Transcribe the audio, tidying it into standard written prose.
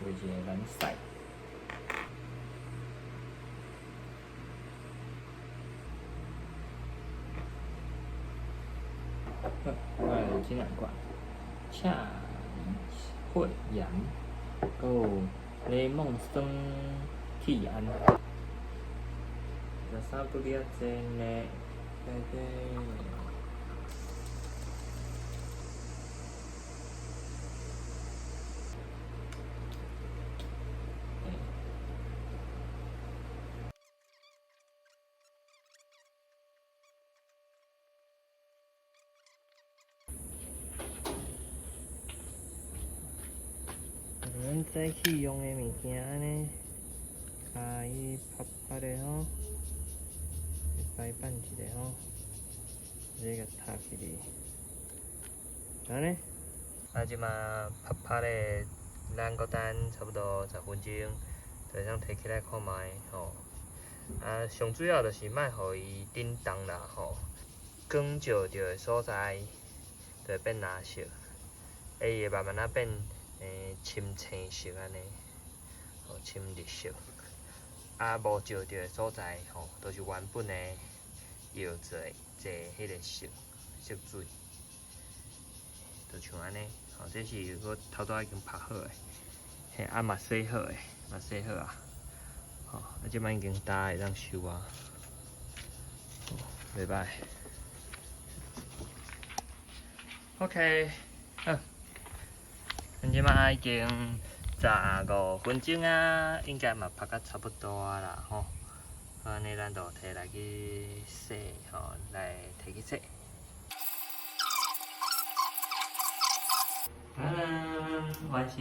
画一个蓝色。好，我来这两罐，恰梨惠阳，还有雷梦酸替安。13不了真呢，对。咱早起用的物件安尼，甲伊拍拍的吼，摆放一下吼，这个插起哩，安尼。即马拍拍的，咱搁等差不多10分钟，就会当摕起来看卖吼。上主要就是莫互伊叮当啦吼，光照着的所在就会变蓝色，伊会慢慢变深青色安尼，吼深绿色。无照着的所在吼，都是原本的药剂坐迄个色水，就像安尼。吼，这是我头拄已经拍好的，嘿，嘛洗好的，嘛洗好啊。吼，即摆已经打会当收啊，袂歹。OK， 好，咱即摆已经15分钟啊，应该嘛拍甲差不多啊啦吼。安尼咱就摕来去洗吼，来摕去洗。完成。